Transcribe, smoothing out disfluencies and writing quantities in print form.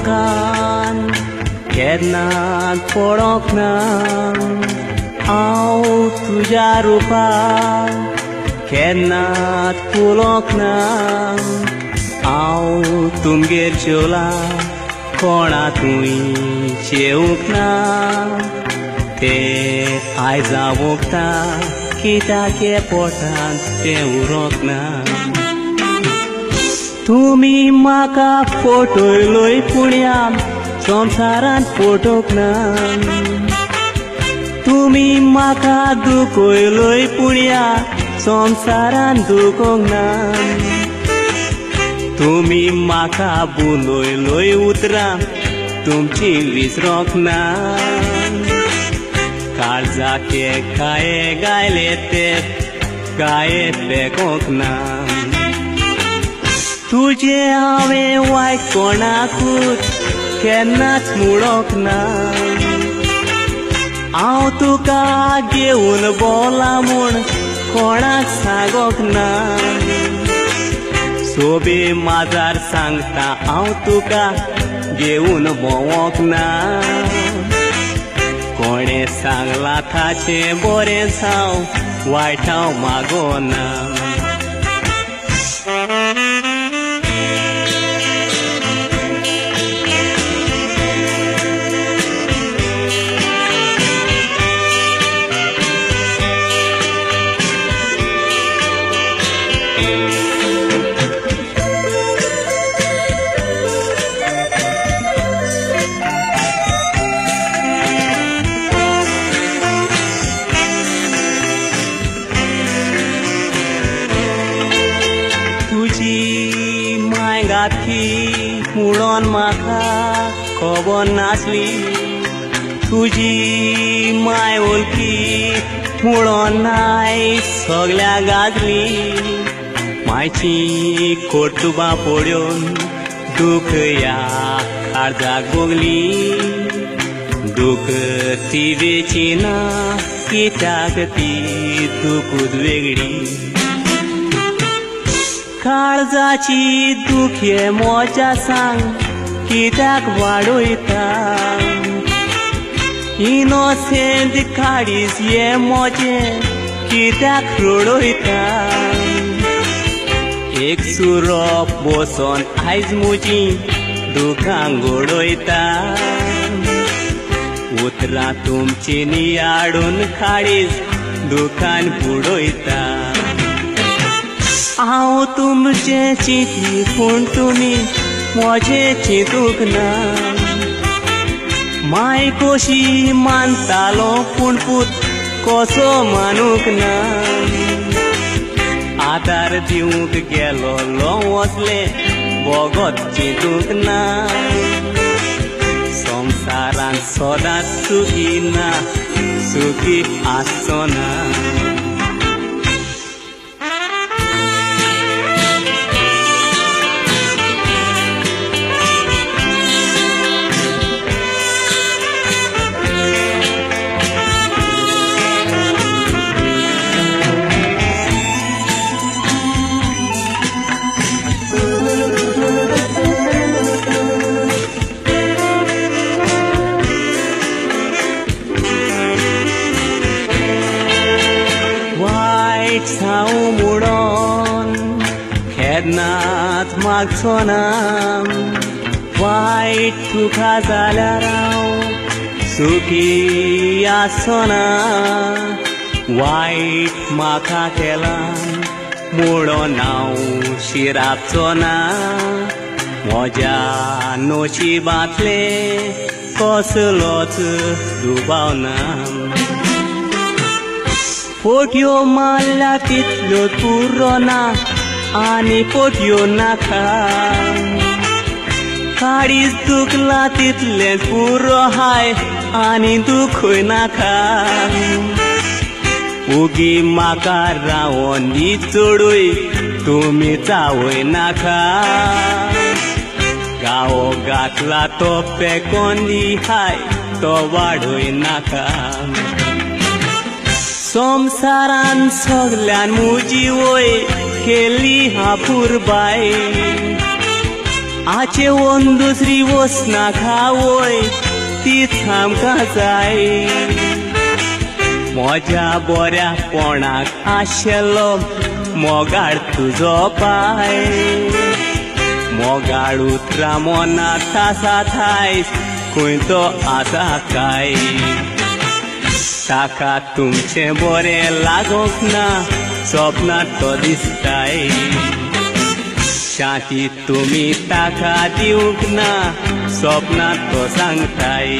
लोकान केन्नाच पडोंक ना हांव तुज्या रुपाक केन्नाच फुलोंक ना हांव तुमगेर जेवला कोणाकूय जेवूंक ना ते आयज हांव ओंकता कित्याक हे पोटांत तें उरोंक ना तुमी म्हाका फटयलोय पुण्या संवसारांत फटोवंक ना तुमी म्हाका दुखयलोय पुण्या संवसारांत दुखोवंक ना तुमी म्हाका बुलयलोय उतरां तुमची विसरोंक ना काळजाके काये गायले ते काये फेकोंक ना तुजे हांवें वायट कोणाकूच केन्नाच मुडोंक ना हांव तुका घेवन बोला म्हूण कोणाक सांगोंक ना सोबे माजार सांगता हांव तुका घेवन भोंवोंक ना कोणें सांगलां ताचें बरेंच हांव वायट हांव मागोना मुळोन म्हाका खबर नासली तुजी माय वळखी मुळोन नाय सगळ्या गाजली मायची कोर्तुबा पड्योन दूख ह्या काळजाक भोगली दूख ती वेचिना कित्याक ती दूखूच वेगळी काळजाची दुखे मोजा सांग कित्याक वाडोयता इनोसेंट काडीस हे मोजे कित्याक रडोयता एक सुरोप बसोन आयज म्हजी दुखांक घडोयता उतरां तुमची नियाडून काडीस दुखान बुडोयता हांव तुमचें चिंती पूण तुमी म्हजें चिंतूंक ना माय कशी मानतालो पूण पूत कसो मानूंक ना आदार दिवंक गेलो वचले बोगोत चिंतूंक ना संवसारांत सदांच सुखी ना सुखी आसचो ना हांव मुडोन केन्नाच मागचो ना वायट तुका जाल्यार हांव सुखी आसचो ना वायट म्हाका केलां मुडोन हांव शिरापचो ना म्हज्या नशिबांतले कसलोच दुबाव ना पोट्यो मारल्या तितल्यो पुरो ना आनी पोट्यो नाका काडीच दुखला तितलेंच पुरो हाय आनी दुखूय नाका उगी म्हाका रावोन दी चोडूय तुमी चावय नाका गावो घातला तो पेकोन दी हाय तो वाडूय नाका संवसारान सगल्यान म्हजी वय केली हा पुरबाय आचेवन दुसरी वसना खावय तीच आमकां जाय म्हज्या बऱ्यापणाक आशिल्लो मोगाळ तुजो पाय मोगाळ उतरां मनाक आसात आयज खंय तो आसा काय ताका तुमचें बरें लागोंक ना सपनांत तो दिसताय शांती तुमी ताका दिवंक ना सपनांत तो सांगताय